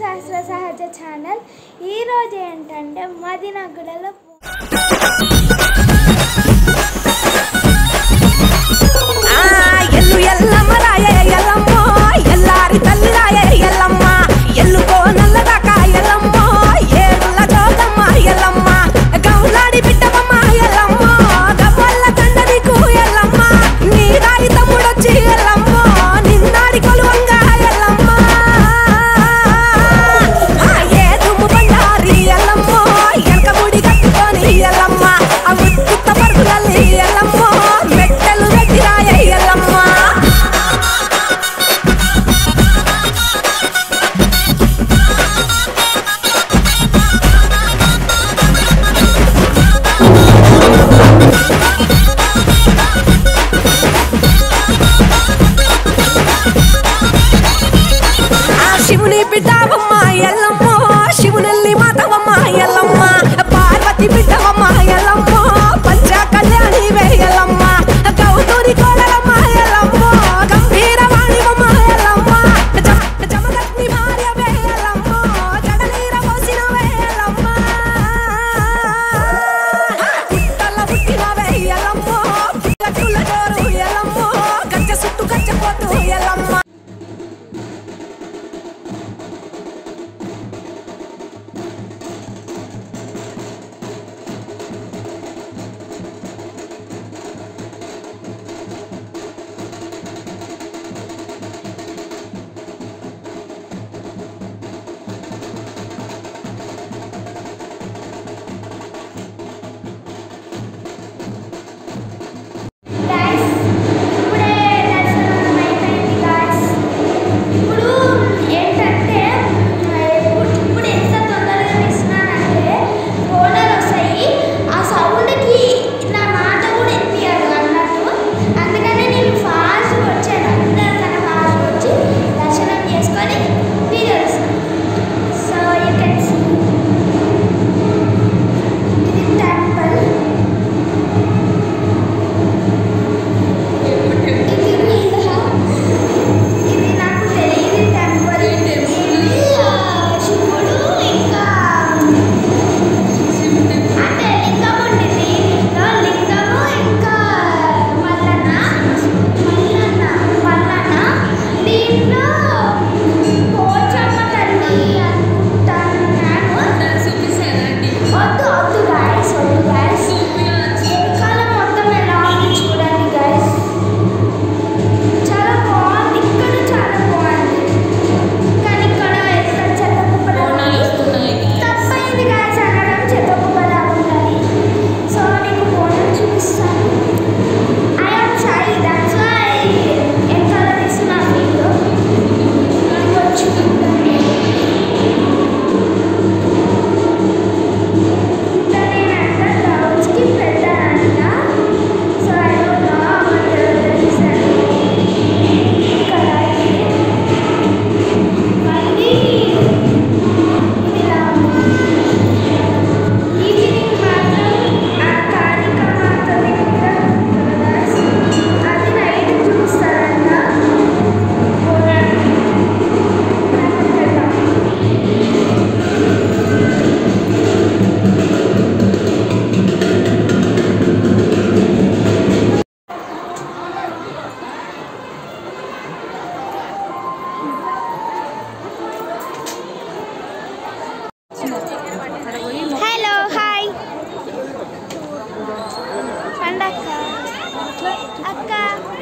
శాస్త్ర సహజ ఛానల్. ఈరోజు ఏంటంటే మదినగూడలో శివుని బిడ్డవమ్మ ఎల్లమ్మ, శివునల్లి మాతవమ్మ ఎల్లమ్మ, పార్వతి బిడ్డవమ్మ ఎల్లమ్మ, పంచ కళ్యాణి వేయల్లమ్మ, గౌతూరి కోడలమ్మ ఎల్లమ్మ, గంభీరవాణివమ్మ ఎల్లమ్మ, జమదగ్ని భార్య వేయల్లమ్మ, జడలీర పోసిన వేయల్లమ్మ, పుట్టల పుట్టిన వేయల్లమ్మ, పుట్టల జోరు ఎల్లమ్మ, గచ్చ సుట్టు గచ్చపోతు Yellamma.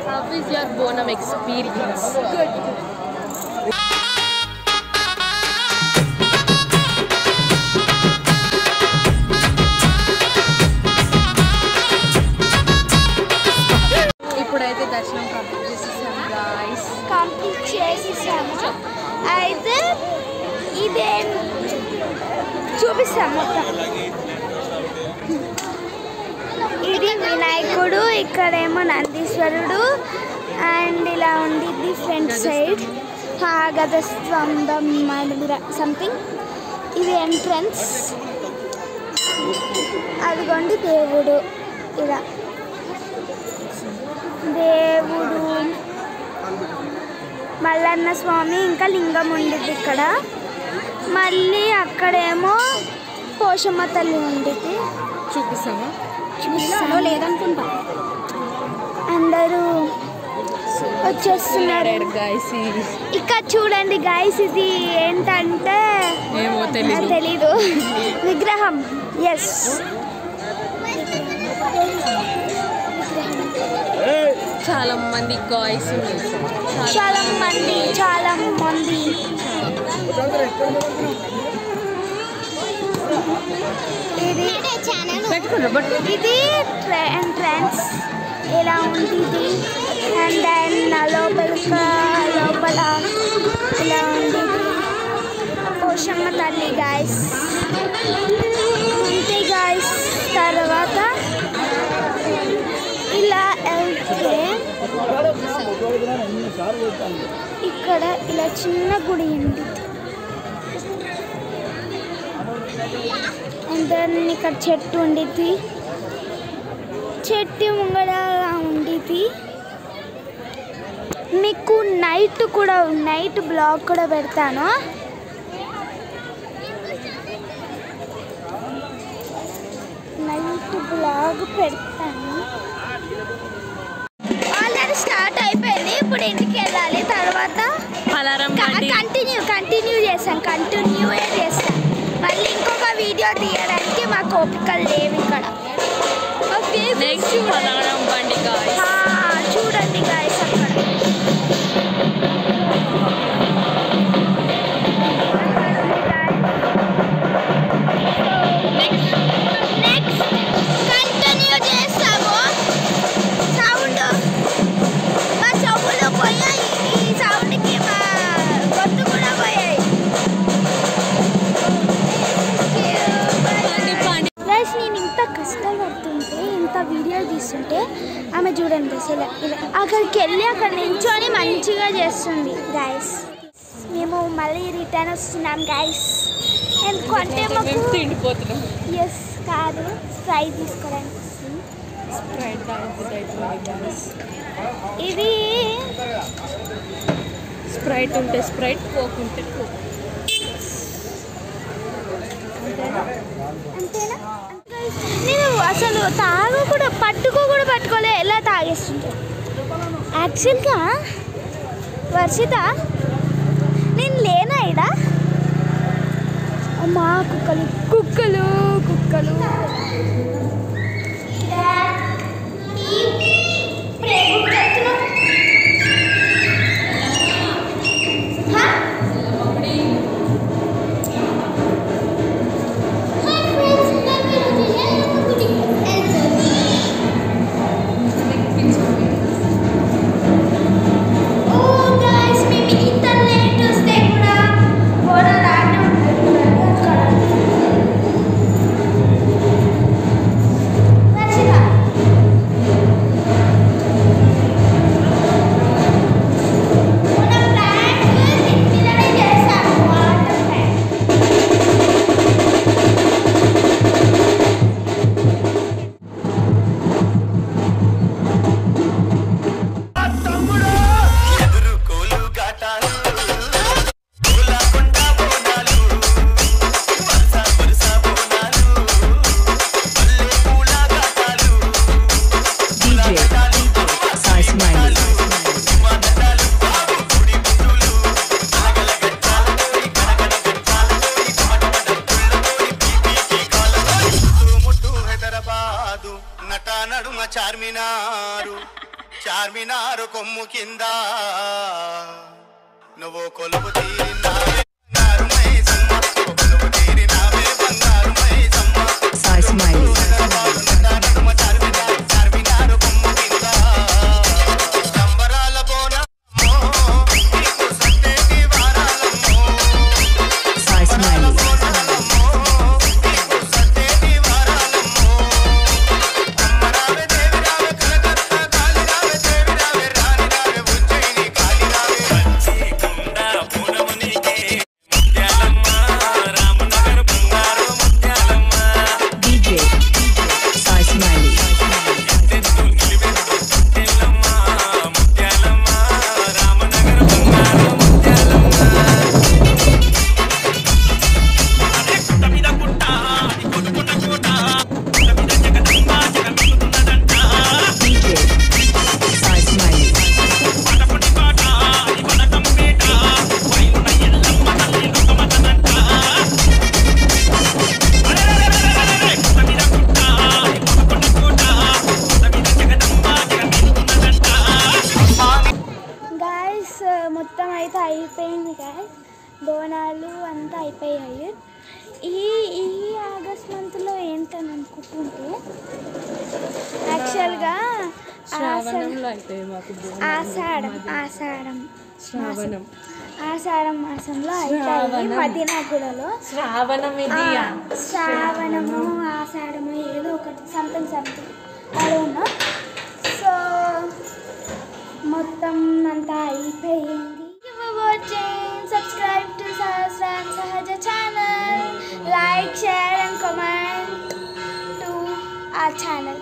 How is your Bonum experience? Good. ఇప్పుడైతే దర్శనం కంప్లీట్ చేసేసాము గాయ్స్. కంప్లీట్ చేసేసాము. అయితే ఇదే చూపిస్తాము. ఇది వినాయకుడు, ఇక్కడేమో నందీశ్వరుడు అండ్ ఇలా ఉండిద్ది ఫ్రంట్ సైడ్ గజస్తంభం సంథింగ్. ఇది ఎంట్రన్స్. అదిగోండి దేవుడు, ఇలా దేవుడు మల్లన్న స్వామి ఇంకా లింగం ఉండిద్ది ఇక్కడ. మళ్ళీ అక్కడేమో పోషమ్మ తల్లి ఉండేది. చూపిస్తామా? చూపిస్తాను లేదనుకుంటా. అందరూ వచ్చేస్తున్నారు. ఇక్కడ చూడండి గైస్, ఇది ఏంటంటే తెలీదు, విగ్రహం. ఎస్, చాలా మంది గాయ్స్, చాలా మంది ఇది ఎంట్రన్స్ ఇలా ఉంది ఇది. అండ్ దెన్ లోపల ఇలా ఉంది పోషమ్మ తల్లి గాయస్. అంతే గాయస్. తర్వాత ఇలా వెళ్తే ఇక్కడ ఇలా చిన్న గుడి ఉంది. అండ్ దెన్ ఇక్కడ చెట్టు ఉండిద్ది, చెట్టు ముంగడ ఉండిద్ది. మీకు నైట్ బ్లాగ్ కూడా పెడతాను. ఆల్రెడీ స్టార్ట్ అయిపోయింది, ఇప్పుడు ఇంటికి వెళ్ళాలి. తర్వాత కంటిన్యూ చేస్తాం. మళ్ళీ ఇంకొక వీడియో తీయడానికి మాకు ఓపికలు లేవు ఇక్కడ. చూడండి గాయస్ అక్కడ కంటిన్యూ చేస్తాము. సౌండ్ మా చెవులు పోయాయి, ఈ సౌండ్కి మా గొంతు కూడా పోయాయి. గైస్, నేను ఇంత కష్టపడుతుంటే, ఇంత వీడియో తీస్తుంటే ఆమె చూడండి అసలు ఇలా అక్కడికి వెళ్ళి అక్కడ నించొని మంచిగా చేస్తుంది గైస్. మేము మళ్ళీ రిటర్న్ వస్తున్నాం గైస్. ఎందుకంటే ఎస్ కాదు, స్ప్రైట్ తీసుకోవడానికి వస్తుంది. ఇది స్ప్రైట్ ఉంటే స్ప్రైట్, కోక్ ఉంటే కోక్. అంతేనా? నేను అసలు పట్టుకోలే, ఎలా తాగేస్తుంటే. యాక్చువల్గా వర్షిత, నేను లేనా ఇడ? అమ్మా, కుక్కలు చార్మినారు కొమ్ము కింద నువ్వు కొలువు తీరినావే బంగారు మైసమ్మ, కొలువు తీరినావే బంగారు మైసమ్మ. చార్మినారు కొమ్ము కింద సంబరాల బోనమ్మో, నీకు సత్తేటి వారాలమ్మో. సంబరాల బోనాలమ్మో, నీకు సత్తేటి వారాలమ్మో. అమ్మరావే దేవి రావే కలకత్తా కాలి రావే దేవి రావే రాణి రావే ఉజ్జయిని కాలి రావే. అయిపోయింది గాయస్, బోనాలు అంతా అయిపోయాయి. ఈ ఆగస్ట్ మంత్లో ఏంటని అనుకుంటుంటే యాక్చువల్గా ఆషాఢం మాసంలో అయిపోయి మదీనాగూడలో శ్రావణము ఆషాఢము ఏదో ఒకటి సంథింగ్ అడుగున్నా. సో మొత్తం అంతా అయిపోయింది. Subscribe to Sahasra and Sahaja channel, like, share and comment to our channel.